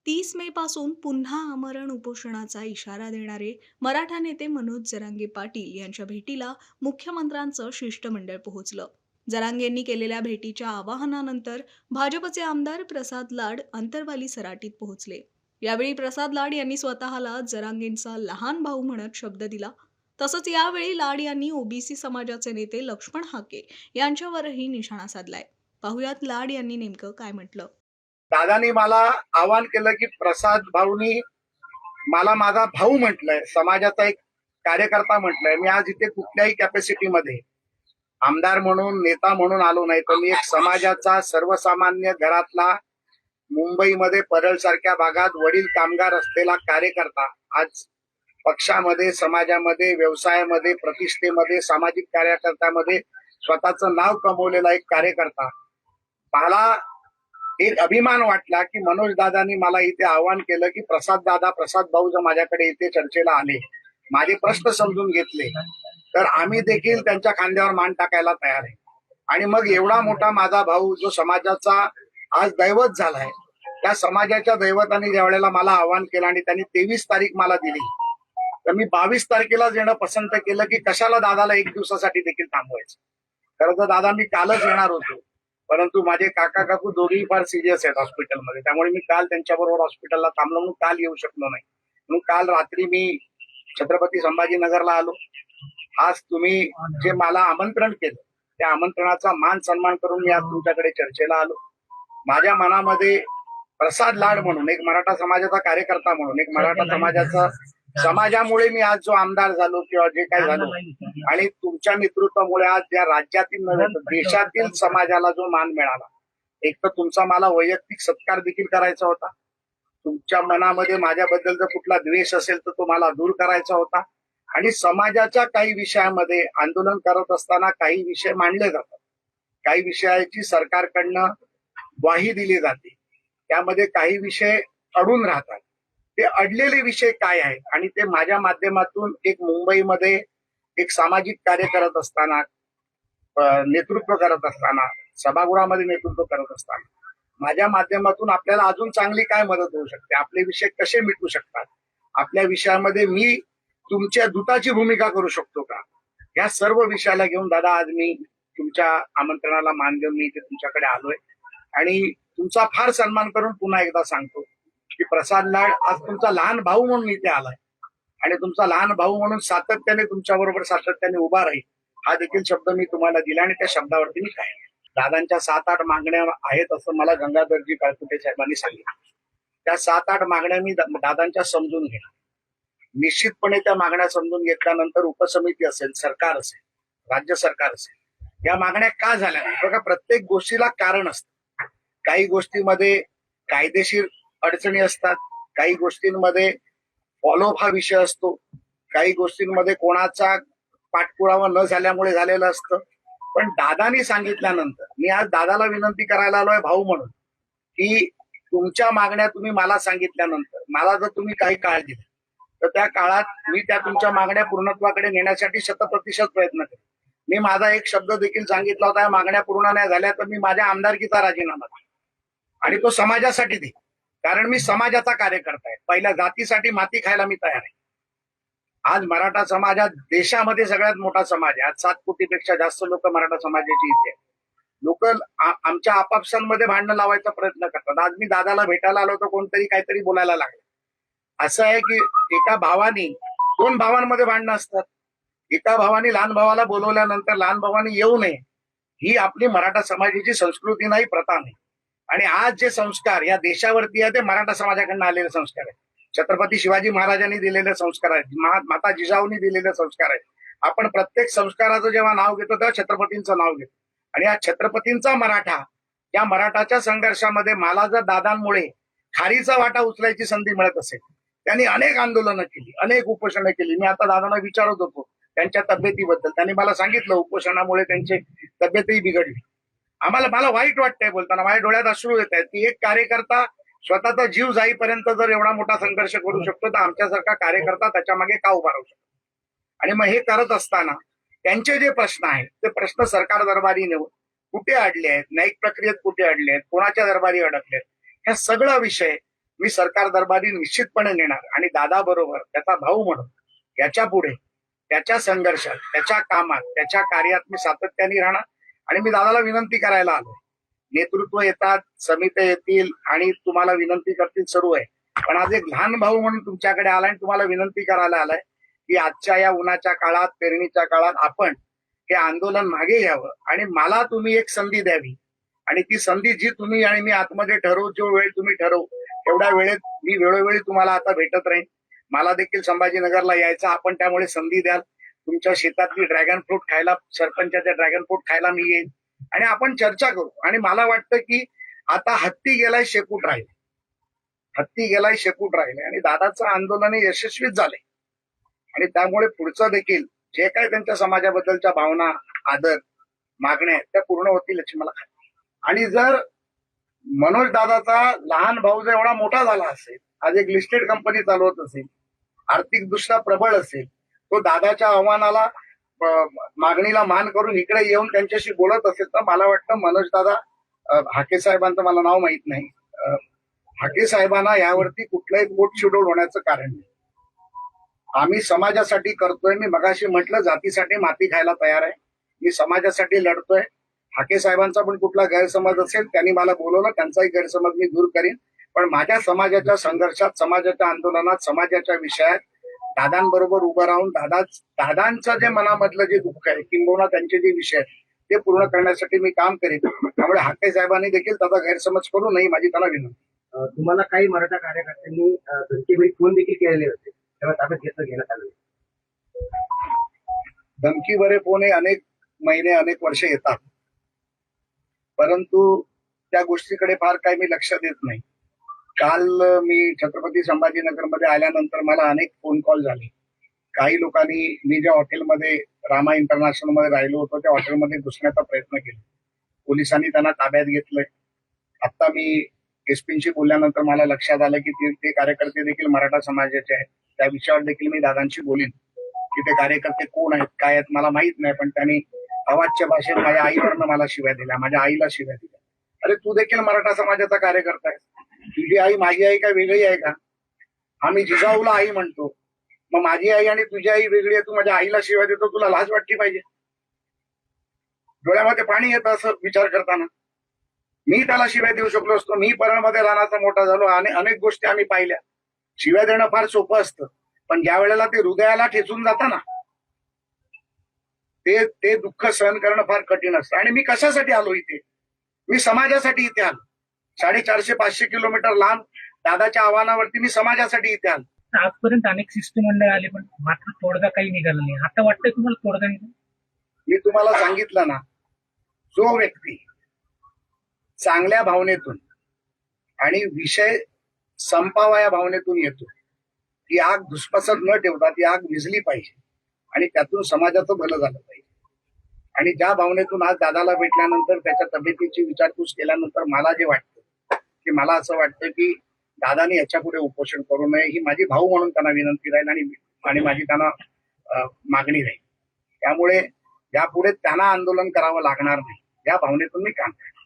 30 मे पासून पुन्हा आमरण उपोषणाचा इशारा देणारे मराठा नेते मनोज जरांगे पाटील यांच्या भेटीला मुख्यमंत्र्यांचं शिष्टमंडळ पोहोचलं. जरांगेंनी केलेल्या भेटीच्या आवाहनानंतर भाजपचे आमदार प्रसाद लाड अंतरवाली सराटीत पोहोचले. यावेळी प्रसाद लाड यांनी स्वतःला जरांगेंचा लहान भाऊ म्हणत शब्द दिला. तसंच यावेळी लाड यांनी ओबीसी समाजाचे नेते लक्ष्मण हाके यांच्यावरही निशाणा साधलाय. पाहुयात लाड यांनी नेमकं काय म्हटलं. दादानी मला आवाहन केलं की प्रसाद भाऊनी मला माझा भाऊ म्हटलंय, समाजाचा एक कार्यकर्ता म्हटलंय. मी आज इथे कुठल्याही कॅपॅसिटीमध्ये आमदार म्हणून नेता म्हणून आलो नाही, तर मी एक समाजाचा सर्वसामान्य घरातला मुंबईमध्ये परळ सारख्या भागात वडील कामगार असलेला कार्यकर्ता, आज पक्षामध्ये, समाजामध्ये, व्यवसायामध्ये, प्रतिष्ठेमध्ये, सामाजिक कार्यकर्त्यामध्ये स्वतःचं नाव कमवलेला एक कार्यकर्ता. मला एक अभिमान वाटला की मनोज दादांनी मला इथे आवाहन केलं की प्रसाद भाऊ जर माझ्याकडे इथे चर्चेला आले, माझे प्रश्न समजून घेतले, तर आम्ही देखील त्यांच्या खांद्यावर मान टाकायला तयार आहे. आणि मग एवढा मोठा माझा भाऊ जो समाजाचा आज दैवत झालाय, त्या समाजाच्या दैवताने ज्या वेळेला मला आवाहन केलं आणि त्यांनी 23 तारीख मला दिली, तर मी 22 तारखेला येणं पसंत केलं की कशाला दादाला एक दिवसासाठी देखील थांबवायचं. खरं तर दादा मी कालच येणार होतो, परंतु माझे काका काकू दोघेही फार सिरियस आहेत हॉस्पिटलमध्ये, त्यामुळे मी काल त्यांच्याबरोबर हॉस्पिटलला थांबलो, म्हणून काल येऊ शकलो नाही. म्हणून काल रात्री मी छत्रपती संभाजीनगरला आलो. आज तुम्ही जे मला आमंत्रण केलं, त्या आमंत्रणाचा मान सन्मान करून मी आज तुमच्याकडे चर्चेला आलो. माझ्या मनामध्ये प्रसाद लाड म्हणून, एक मराठा समाजाचा कार्यकर्ता म्हणून, एक मराठा समाजामुळे मी आज जो आमदार झालो किंवा जे काय झालो, आणि तुमच्या नेतृत्वामुळे आज या राज्यातील नव्हे तर देशातील समाजाला जो मान मिळाला, एक तर तुमचा मला वैयक्तिक सत्कार देखील करायचा होता. तुमच्या मनामध्ये माझ्याबद्दल जर कुठला द्वेष असेल तर तो मला दूर करायचा होता. आणि समाजाच्या काही विषयामध्ये आंदोलन करत असताना काही विषय मांडले जातात, काही विषयाची सरकारकडनं ग्वाही दिली जाते, त्यामध्ये काही विषय अडून राहतात. ते अडलेले विषय काय आहेत आणि ते माझ्या माध्यमातून एक मुंबईमध्ये एक सामाजिक कार्य करत असताना, नेतृत्व करत असताना, सभागृहामध्ये नेतृत्व करत असताना, माझ्या माध्यमातून आपल्याला अजून चांगली काय मदत होऊ शकते, आपले विषय कसे मिटू शकतात, आपल्या विषयामध्ये मी तुमच्या दूताची भूमिका करू शकतो का, या सर्व विषयाला घेऊन दादा आज मी तुमच्या आमंत्रणाला मान देऊन मी इथे तुमच्याकडे आलोय. आणि तुमचा फार सन्मान करून पुन्हा एकदा सांगतो की प्रसाद लाड आज तुमचा लहान भाऊ म्हणून इथे आलाय आणि तुमचा लहान भाऊ म्हणून सातत्याने तुमच्या बरोबर सातत्याने उभा राहील, हा देखील शब्द मी तुम्हाला दिला. आणि त्या शब्दावरती मी काय, दादांच्या 7-8 मागण्या आहेत असं मला गंगाधरजी काळकुटे साहेबांनी सांगितलं. त्या 7-8 मागण्या मी दादांच्या समजून घेणार. निश्चितपणे त्या मागण्या समजून घेतल्यानंतर उपसमिती असेल, सरकार असेल, राज्य सरकार असेल, या मागण्या का झाल्या नाही, बघा प्रत्येक गोष्टीला कारण असतं. काही गोष्टीमध्ये कायदेशीर अडचणी असतात, काही गोष्टींमध्ये फॉलोअप हा विषय असतो, काही गोष्टींमध्ये कोणाचा पाठपुरावा न झाल्यामुळे झालेलं असतं. पण दादानी सांगितल्यानंतर मी आज दादाला विनंती करायला आलोय भाऊ म्हणून की तुमच्या मागण्या तुम्ही मला सांगितल्यानंतर मला जर तुम्ही काही काळ दिला तर त्या काळात मी त्या तुमच्या मागण्या पूर्णत्वाकडे नेण्यासाठी 100% प्रयत्न करेन. मी माझा एक शब्द देखील सांगितला होता, या मागण्या पूर्ण नाही झाल्या तर मी माझ्या आमदारकीचा राजीनामा देईन आणि तो समाजासाठी देईन, कारण मी समाजाचा कार्यकर्ता आहे. पहिल्या जातीसाठी माती खायला मी तयार आहे. आज मराठा समाज हा देशामध्ये सगळ्यात मोठा समाज आहे. आज 7 कोटीपेक्षा जास्त लोक मराठा समाजाची इथे आहेत. लोक आमच्या आपापसांमध्ये भांडणं लावायचा प्रयत्न करतात. आज मी दादाला भेटायला आलो तर कोणतरी काहीतरी बोलायला लागलं. असं आहे की एका भावानी 2 भावांमध्ये भांडणं असतात. एका भावानी लहान भावाला बोलवल्यानंतर लहान भावानी येऊ नये, ही आपली मराठा समाजाची संस्कृती नाही, प्रथा नाही. आणि आज जे संस्कार या देशावरती आहे ते मराठा समाजाकडून आलेले संस्कार आहेत. छत्रपती शिवाजी महाराजांनी दिलेले संस्कार आहेत, माता जिजाऊंनी दिलेले संस्कार आहेत. आपण प्रत्येक संस्काराचं जेव्हा नाव घेतो तेव्हा छत्रपतींचं नाव घेतो. आणि या छत्रपतींचा मराठा, या मराठाच्या संघर्षामध्ये मला जर दादांमुळे खारीचा वाटा उचलायची संधी मिळत असेल, त्यांनी अनेक आंदोलनं केली, अनेक उपोषणं केली. मी आता दादांना विचारत होतो त्यांच्या तब्येतीबद्दल, त्यांनी मला सांगितलं उपोषणामुळे त्यांची तब्येतही बिघडली. मला वाईट वाटतंय बोलताना, माझ्या डोळ्यात अश्रू येत आहेत की एक कार्यकर्ता स्वतःचा जीव जाईपर्यंत जर एवढा मोठा संघर्ष करू शकतो तर आमच्यासारखा कार्यकर्ता त्याच्या मागे का उभा राहू शकतो. आणि मग हे करत असताना त्यांचे जे प्रश्न आहेत ते प्रश्न सरकार दरबारी नेऊन कुठे अडले आहेत, न्यायिक प्रक्रियेत कुठे अडले आहेत, कोणाच्या दरबारी अडकले आहेत, ह्या सगळा विषय मी सरकार दरबारी निश्चितपणे नेणार आणि दादा बरोबर त्याचा भाऊ म्हणून याच्या पुढे त्याच्या संघर्षात, त्याच्या कामात, त्याच्या कार्यात मी सातत्याने राहणार. आणि मी दादाला विनंती करायला आलोय. नेतृत्व येतात, समित्या येतील आणि तुम्हाला विनंती करतील, सर्व आहे. पण आज एक लहान भाऊ म्हणून तुमच्याकडे आलाय आणि तुम्हाला विनंती करायला आलाय की आजच्या या उन्हाच्या काळात, पेरणीच्या काळात आपण हे आंदोलन मागे घ्यावं आणि मला तुम्ही एक संधी द्यावी. आणि ती संधी जी तुम्ही आणि मी आतमध्ये ठरवू, जो वेळ तुम्ही ठरवू, तेवढ्या वेळेत मी वेळोवेळी तुम्हाला आता भेटत राहीन. मला देखील संभाजीनगरला यायचं, आपण त्यामुळे संधी द्याल. तुमच्या शेतातली ड्रॅगन फ्रूट खायला, सरपंचाच्या ड्रॅगन फ्रूट खायला मी येईन आणि आपण चर्चा करू. आणि मला वाटतं की आता हत्ती गेलाय शेकूट राहिले, हत्ती गेलाय शेकूट राहिले आणि दादाचं आंदोलन हे यशस्वीच झालंय. आणि त्यामुळे पुढचं देखील जे काही त्यांच्या समाजाबद्दलच्या भावना, आदर, मागण्या आहेत त्या पूर्ण होतील याची मला खात्री आहे. आणि जर मनोज दादाचा लहान भाऊ जर एवढा मोठा झाला असेल, आज एक लिस्टेड कंपनी चालवत असेल, आर्थिक दृष्ट्या प्रबळ असेल, तो दादाच्या आव्हानाला मागणीला मान करून इकडे येऊन त्यांच्याशी बोलत असेल, तर मला वाटतं मनोज दादा, हाके साहेबांचं मला नाव माहित नाही, हाके साहेबांना यावरती कुठलंही पोट शिडोड होण्याचं कारण नाही. आम्ही समाजासाठी करतोय. मी मगाशी म्हटलं जातीसाठी माती खायला तयार आहे. मी समाजासाठी लढतोय. हाके साहेबांचा पण कुठला गैरसमज असेल, त्यांनी मला बोलवलं, त्यांचाही गैरसमज मी दूर करीन. पण माझ्या समाजाच्या संघर्षात, समाजाच्या आंदोलनात, समाजाच्या विषयात दादांबरोबर उभं राहून दादांचं जे मनामधलं जे दुःख आहे, किंबहुना त्यांचे जे विषय आहेत ते पूर्ण करण्यासाठी मी काम करीन. त्यामुळे हाके साहेबांनी देखील त्याचा गैरसमज करू नये माझी त्यांना विनंती. तुम्हाला काही मराठा कार्यकर्त्यांनी धमकीभरी फोन देखील केलेले होते, तेव्हा ताब्यात घेण्यात आलं. धमकी बरे फोन हे अनेक महिने, अनेक वर्ष येतात, परंतु त्या गोष्टीकडे फार काही मी लक्ष देत नाही. काल मी छत्रपती संभाजीनगरमध्ये आल्यानंतर मला अनेक फोन कॉल झाले. काही लोकांनी, मी ज्या हॉटेलमध्ये रामा इंटरनॅशनल मध्ये राहिलो होतो त्या हॉटेलमध्ये घुसण्याचा प्रयत्न केला. पोलिसांनी त्यांना ताब्यात घेतलंय. आता मी एसपींशी बोलल्यानंतर मला लक्षात आलं की ते कार्यकर्ते देखील मराठा समाजाचे आहेत. त्या विषयावर देखील मी दादांशी बोलीन की ते कार्यकर्ते कोण आहेत, काय आहेत मला माहित नाही. पण त्यांनी अवाच्य भाषेत माझ्या आईवरनं मला शिव्या दिल्या, माझ्या आईला शिव्या दिल्या. अरे तू देखील मराठा समाजाचा कार्यकर्ता आहे. तुझी आई माझी आई काय वेगळी आहे का? आम्ही जिजाऊला आई म्हणतो, मग माझी आई आणि तुझी आई वेगळी आहे, तू माझ्या आईला शिवाय देतो, तुला लाज वाटली पाहिजे. डोळ्यामध्ये पाणी येतं असं विचार करताना. मी त्याला शिव्या देऊ शकलो असतो. मी परळमध्ये लहानाचा मोठा झालो आणि अनेक गोष्टी आम्ही पाहिल्या. शिव्या देणं फार सोपं असतं, पण ज्या वेळेला ते हृदयाला ठेचून जातं ना, ते दुःख सहन करणं फार कठीण असतं. आणि मी कशासाठी आलो इथे? मी समाजासाठी इथे आलो. 450-500 किलोमीटर लांब दादाच्या आव्हानावरती मी समाजासाठी इथे आलो. आजपर्यंत अनेक शिष्टमंडळ आले, पण मात्र तोडगा काही निघाला नाही. आता वाटतंय तुम्हाला तोडगा निघाला? मी तुम्हाला सांगितलं ना, जो व्यक्ती चांगल्या भावनेतून आणि विषय संपावा या भावनेतून येतो, ती आग धुसपसत न ठेवता ती आग विझली पाहिजे आणि त्यातून समाजाचं भलं झालं पाहिजे. आणि ज्या भावनेतून आज दादाला भेटल्यानंतर, त्याच्या तब्येतीची विचारपूस केल्यानंतर मला जे वाटतं की मला असं वाटतं की दादाने याच्या पुढे उपोषण करू नये, ही माझी भाऊ म्हणून त्यांना विनंती राहील आणि माझी त्यांना मागणी राहील. त्यामुळे यापुढे त्यांना आंदोलन करावं लागणार नाही, या भावनेतून मी काम करेन.